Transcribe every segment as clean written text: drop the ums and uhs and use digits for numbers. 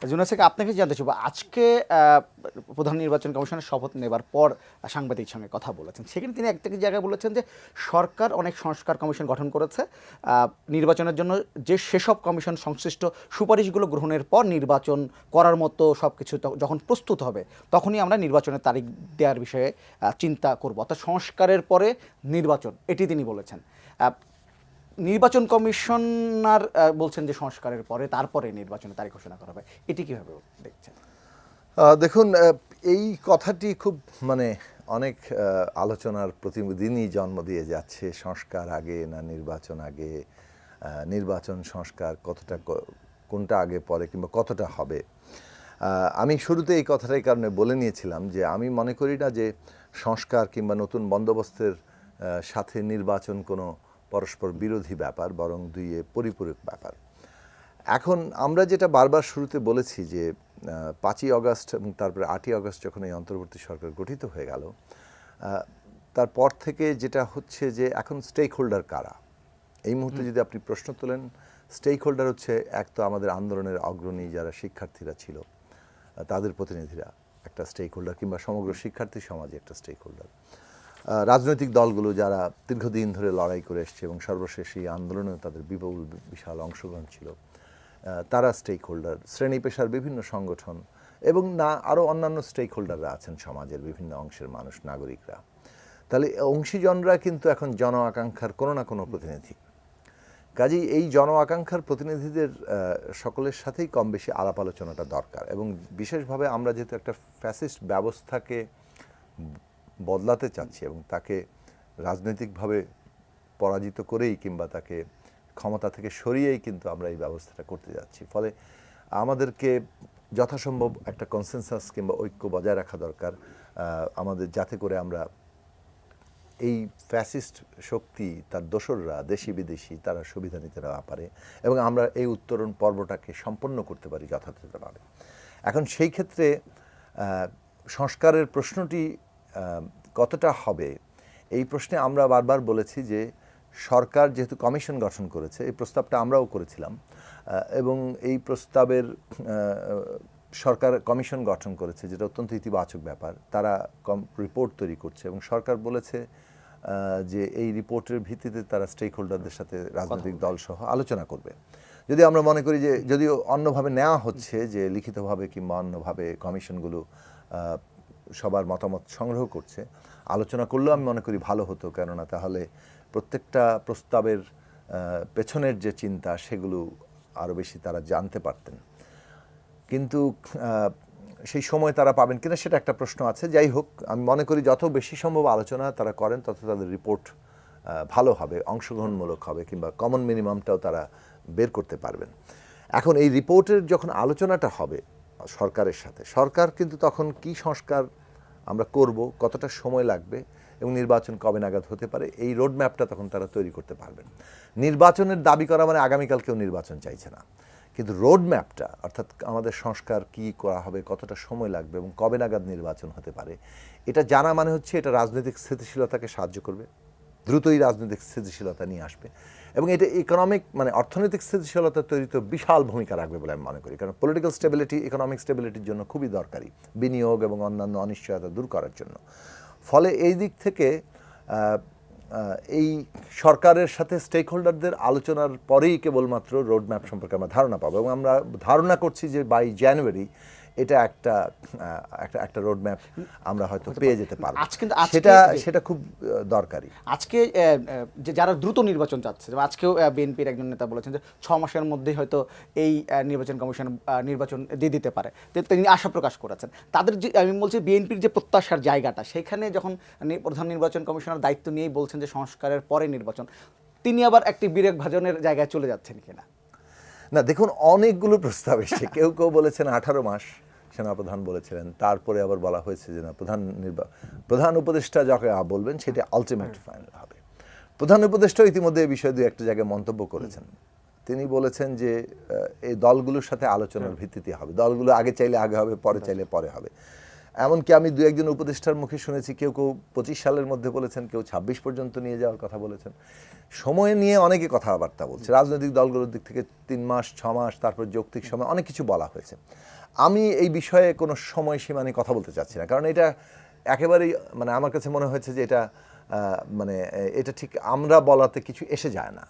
জুনাস থেকে আপনাকে জানতে চাইব, আজকে প্রধান নির্বাচন কমিশনের শপথ নেবার পর সাংবাদিকের সঙ্গে কথা বলেছেন, সেখানে তিনি একটা জায়গায় বলেছেন যে সরকার অনেক সংস্কার কমিশন গঠন করেছে, নির্বাচনের জন্য যে সেসব কমিশন সংশ্লিষ্ট সুপারিশগুলো গ্রহণের পর নির্বাচন করার মতো সব কিছু যখন প্রস্তুত হবে তখনই আমরা নির্বাচনের তারিখ দেওয়ার বিষয়ে চিন্তা করব, অর্থাৎ সংস্কারের পরে নির্বাচন, এটি তিনি বলেছেন। নির্বাচন কমিশনার বলছেন যে সংস্কারের পরে তারপরে নির্বাচনের তারিখ ঘোষণা করা হবে, এটি কিভাবে দেখছেন? দেখুন, এই কথাটি খুব অনেক আলোচনার প্রতিদিনই জন্ম দিয়ে যাচ্ছে। সংস্কার আগে না নির্বাচন আগে, নির্বাচন সংস্কার কতটা, কোনটা আগে পরে কিংবা কতটা হবে। আমি শুরুতে এই কথাটাই কারণে বলে নিয়েছিলাম যে আমি মনে করি না যে সংস্কার কিংবা নতুন বন্দোবস্তের সাথে নির্বাচন কোনো পরস্পর বিরোধী ব্যাপার, বরং দুইয়ে পরিপূরক ব্যাপার। এখন আমরা যেটা বারবার শুরুতে বলেছি যে 5ই অগস্ট এবং তারপরে 8ই অগস্ট যখন এই অন্তর্বর্তী সরকার গঠিত হয়ে গেল, তারপর থেকে যেটা হচ্ছে যে এখন স্টেক হোল্ডার কারা। এই মুহূর্তে যদি আপনি প্রশ্ন তোলেন, স্টেক হোল্ডার হচ্ছে এক তো আমাদের আন্দোলনের অগ্রণী যারা শিক্ষার্থীরা ছিল তাদের প্রতিনিধিরা একটা স্টেক হোল্ডার, কিংবা সমগ্র শিক্ষার্থী সমাজে একটা স্টেক হোল্ডার। রাজনৈতিক দলগুলো যারা দীর্ঘদিন ধরে লড়াই করে এসছে এবং সর্বশেষ এই আন্দোলনেও তাদের বিশাল অংশগ্রহণ ছিল, তারা স্টেক হোল্ডার। শ্রেণী পেশার বিভিন্ন সংগঠন এবং আরও অন্যান্য স্টেক হোল্ডাররা আছেন সমাজের বিভিন্ন অংশের মানুষ, নাগরিকরা। তাহলে অংশীজনরা কিন্তু এখন জন আকাঙ্ক্ষার কোনো না কোনো প্রতিনিধি। কাজেই এই জন আকাঙ্ক্ষার প্রতিনিধিদের সকলের সাথেই কম বেশি আলাপ আলোচনাটা দরকার। এবং বিশেষভাবে আমরা যেহেতু একটা ফ্যাসিস্ট ব্যবস্থাকে বদলাতে চাচ্ছি এবং তাকে রাজনৈতিকভাবে পরাজিত করেই কিংবা তাকে ক্ষমতা থেকে সরিয়েই কিন্তু আমরা এই ব্যবস্থাটা করতে যাচ্ছি, ফলে আমাদেরকে যথাসম্ভব একটা কনসেনসাস কিংবা ঐক্য বজায় রাখা দরকার আমাদের, যাতে করে আমরা এই ফ্যাসিস্ট শক্তি, তার দোসররা দেশি বিদেশি, তারা সুবিধা নিতে না পারে এবং আমরা এই উত্তরণ পর্বটাকে সম্পন্ন করতে পারি যথাযথভাবে। এখন সেই ক্ষেত্রে সংস্কারের প্রশ্নটি কতটা হবে, এই প্রশ্নে আমরা বারবার বলেছি যে সরকার যেহেতু কমিশন গঠন করেছে, এই প্রস্তাবটা আমরাও করেছিলাম এবং এই প্রস্তাবের সরকার কমিশন গঠন করেছে, যেটা অত্যন্ত ইতিবাচক ব্যাপার। তারা রিপোর্ট তৈরি করছে এবং সরকার বলেছে যে এই রিপোর্টের ভিত্তিতে তারা স্টেক হোল্ডারদের সাথে রাজনৈতিক দলসহ আলোচনা করবে। যদি আমরা মনে করি যে যদিও অন্যভাবে নেওয়া হচ্ছে, যে লিখিতভাবে কিংবা অন্যভাবে কমিশনগুলো সবার মতামত সংগ্রহ করছে, আলোচনা করলেও আমি মনে করি ভালো হতো, কেননা তাহলে প্রত্যেকটা প্রস্তাবের পেছনের যে চিন্তা সেগুলো আরও বেশি তারা জানতে পারতেন। কিন্তু সেই সময় তারা পাবেন কিনা সেটা একটা প্রশ্ন আছে। যাই হোক, আমি মনে করি যত বেশি সম্ভব আলোচনা তারা করেন তত তাদের রিপোর্ট ভালো হবে, অংশগ্রহণমূলক হবে, কিংবা কমন মিনিমামটাও তারা বের করতে পারবেন। এখন এই রিপোর্টের যখন আলোচনাটা হবে সরকারের সাথে, সরকার কিন্তু তখন কি সংস্কার আমরা করব, কতটা সময় লাগবে এবং নির্বাচন কবে নাগাদ হতে পারে, এই রোডম্যাপটা তখন তারা তৈরি করতে পারবেন। নির্বাচনের দাবি করা মানে আগামীকাল কেউ নির্বাচন চাইছে না, কিন্তু রোডম্যাপটা, অর্থাৎ আমাদের সংস্কার কি করা হবে, কতটা সময় লাগবে এবং কবে নাগাদ নির্বাচন হতে পারে, এটা জানা মানে হচ্ছে এটা রাজনৈতিক স্থিতিশীলতাকে সাহায্য করবে, দ্রুতই রাজনৈতিক স্থিতিশীলতা নিয়ে আসবে এবং এটা ইকোনমিক অর্থনৈতিক স্থিতিশীলতা তৈরিতে বিশাল ভূমিকা রাখবে বলে আমি মনে করি। কারণ পলিটিক্যাল স্টেবিলিটি ইকোনমিক স্টেবিলিটির জন্য খুবই দরকারি, বিনিয়োগ এবং অন্যান্য অনিশ্চয়তা দূর করার জন্য। ফলে এই দিক থেকে এই সরকারের সাথে স্টেক হোল্ডারদের আলোচনার পরেই কেবলমাত্র রোডম্যাপ সম্পর্কে আমরা ধারণা পাবো এবং আমরা ধারণা করছি যে বাই জানুয়ারি এটা একটা রোডম্যাপ আমরা হয়তো পেয়ে যেতে পারবো। সেটা খুব দরকারি। আজকে যে যারা দ্রুত নির্বাচন চাচ্ছে, আজকেও বিএনপির একজন নেতা বলেছেন যে 6 মাসের মধ্যেই হয়তো এই নির্বাচন কমিশন নির্বাচন দিয়ে দিতে পারে, তিনি আশা প্রকাশ করেছেন। তাদের যে, আমি বলছি বিএনপির যে প্রত্যাশার জায়গাটা, সেখানে যখন প্রধান নির্বাচন কমিশনার দায়িত্ব নিয়েই বলছেন যে সংস্কারের পরে নির্বাচন, তিনি আবার একটি বিরেক ভাজনের জায়গায় চলে যাচ্ছেন কিনা? না, দেখুন, অনেকগুলো প্রস্তাব এসেছে। কেউ বলেছেন 18 মাস, সেনাপ্রধান বলেছিলেন। তারপরে আবার বলা হয়েছে যে না, প্রধান উপদেষ্টা যাকে বলবেন সেটা আলটিমেট ফাইনাল হবে। প্রধান উপদেষ্টা ইতিমধ্যে এই বিষয়ে 2-1 জায়গায় মন্তব্য করেছেন। তিনি বলেছেন যে এই দলগুলোর সাথে আলোচনার ভিত্তিতে হবে, দলগুলো আগে চাইলে আগে হবে, পরে চাইলে পরে হবে। এমনকি আমি দু একজন উপদেষ্টার মুখে শুনেছি কেউ কেউ 25 সালের মধ্যে বলেছেন, কেউ 26 পর্যন্ত নিয়ে যাওয়ার কথা বলেছেন। সময় নিয়ে অনেকে কথাবার্তা বলছে, রাজনৈতিক দলগুলোর দিক থেকে 3 মাস 6 মাস, তারপর যৌক্তিক সময়, অনেক কিছু বলা হয়েছে। আমি এই বিষয়ে কোনো সময়সীমা নিয়ে কথা বলতে চাচ্ছি না, কারণ এটা একেবারেই মানে আমার কাছে মনে হয়েছে যে এটা মানে এটা ঠিক আমরা বলাতে কিছু এসে যায় না।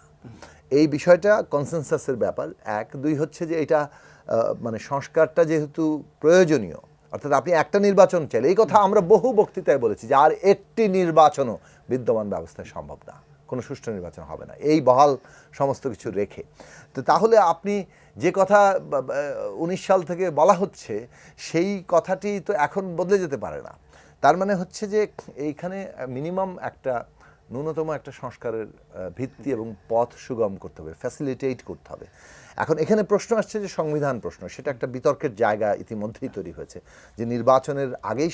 এই বিষয়টা কনসেনসাসের ব্যাপার। 1 2 হচ্ছে যে এটা মানে সংস্কারটা যেহেতু প্রয়োজনীয়, অর্থাৎ আপনি একটা নির্বাচন চাইলে, এই কথা আমরা বহু বক্তৃতায় বলেছি যে আর একটি নির্বাচনও বিদ্যমান ব্যবস্থায় সম্ভব না, কোনো সুষ্ঠু নির্বাচন হবে না, এই বহাল সমস্ত কিছু রেখে। তো তাহলে আপনি যে কথা 19 সাল থেকে বলা হচ্ছে সেই কথাটি তো এখন বদলে যেতে পারে না। তার মানে হচ্ছে যে এইখানে মিনিমাম একটা ন্যূনতম একটা সংস্কারের ভিত্তি এবং পথ সুগম করতে হবে, ফ্যাসিলিটেট করতে হবে। এখন এখানে প্রশ্ন আসছে যে সংবিধান প্রশ্ন, সেটা একটা বিতর্কের জায়গা ইতিমধ্যেই তৈরি হয়েছে যে নির্বাচনের আগেই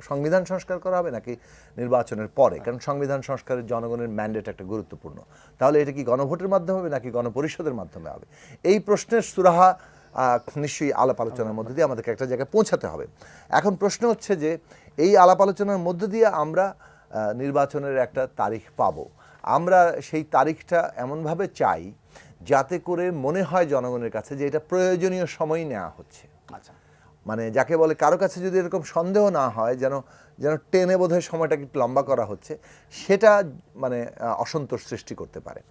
সংবিধান সংস্কার করা হবে নাকি নির্বাচনের পরে, কারণ সংবিধান সংস্কারের জনগণের ম্যান্ডেট একটা গুরুত্বপূর্ণ। তাহলে এটা কি গণভোটের মাধ্যমে হবে নাকি গণপরিষদের মাধ্যমে হবে? এই প্রশ্নের সুরাহা নিশ্চয়ই আলাপ আলোচনার মধ্যে দিয়ে আমাদেরকে একটা জায়গায় পৌঁছাতে হবে। এখন প্রশ্ন হচ্ছে যে এই আলাপ আলোচনার মধ্য দিয়ে আমরা নির্বাচনের একটা তারিখ পাব। আমরা সেই তারিখটা এমনভাবে চাই যাতে করে মনে হয় জনগণের কাছে যে এটা প্রয়োজনীয় সময় নেওয়া হচ্ছে। আচ্ছা, মানে যাকে বলে কারো কাছে যদি এরকম সন্দেহ না হয় যেন টেনে বোধহয় সময়টাকে একটু লম্বা করা হচ্ছে, সেটা মানে অসন্তোষ সৃষ্টি করতে পারে।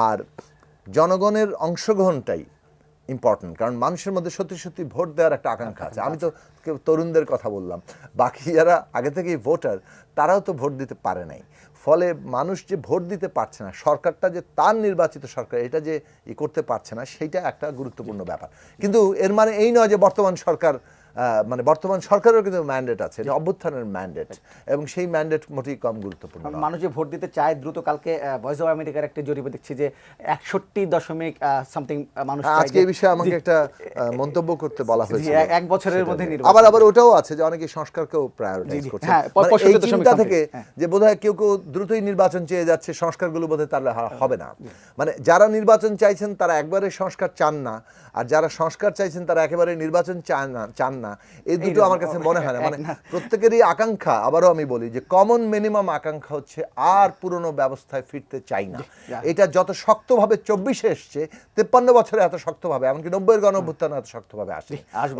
আর জনগণের অংশগ্রহণটাই ইম্পর্টেন্ট, কারণ মানুষের মধ্যে সত্যি সত্যি ভোট দেওয়ার একটা আকাঙ্ক্ষা আছে। আমি তো তরুণদের কথা বললাম, বাকি যারা আগে থেকেই ভোটার তারাও তো ভোট দিতে পারে নাই। ফলে মানুষ যে ভোট দিতে পারছে না, সরকারটা যে তার নির্বাচিত সরকার এটা যে করতে পারছে না, সেইটা একটা গুরুত্বপূর্ণ ব্যাপার। কিন্তু এর মানে এই নয় যে বর্তমান সরকারেরও কিন্তু ম্যান্ডেট আছে, অভ্যুত্থানের ম্যান্ডেট, এবং সেই ম্যান্ডেট মোটেই কম গুরুত্বপূর্ণ। মানুষ যে ভোট দিতে চায় দ্রুত, কালকে ভয়েস অফ আমেরিকার একটা জরিপে দেখছি যে 61 সামথিং মানুষ চায়। আজকে এই বিষয়ে আমাকে একটা মন্তব্য করতে বলা হয়েছে, 1 বছরের মধ্যে আবার ওটাও আছে যে অনেকে সংস্কারকেও প্রায়োরিটাইজ করছে। এই চিন্তা থেকে যে বোধহয় কেউ কেউ দ্রুতই নির্বাচন চেয়ে যাচ্ছে, সংস্কারগুলো বোধহয় তার হবে না। মানে যারা নির্বাচন চাইছেন তারা একবারে সংস্কার চান না, আর যারা সংস্কার চাইছেন তারা একেবারে নির্বাচন চান না। এই দুটো আমার কাছে মনে হয় না। মানে প্রত্যেকেরই আকাঙ্ক্ষা, আবারও আমি বলি যে কমন মিনিমাম আকাঙ্ক্ষা হচ্ছে আর পুরনো ব্যবস্থায় ফিরতে চাই না। এটা যত শক্তভাবে 24-এ এসছে, 53 বছরে এত শক্তভাবে, এমনকি 90-এর গণঅভ্যুত্থান এত শক্তভাবে আসে,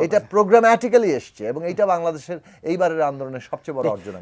এটা প্রোগ্রাম্যাটিক্যালি এসছে, এবং এইটা বাংলাদেশের এইবারের আন্দোলনের সবচেয়ে বড় অর্জন।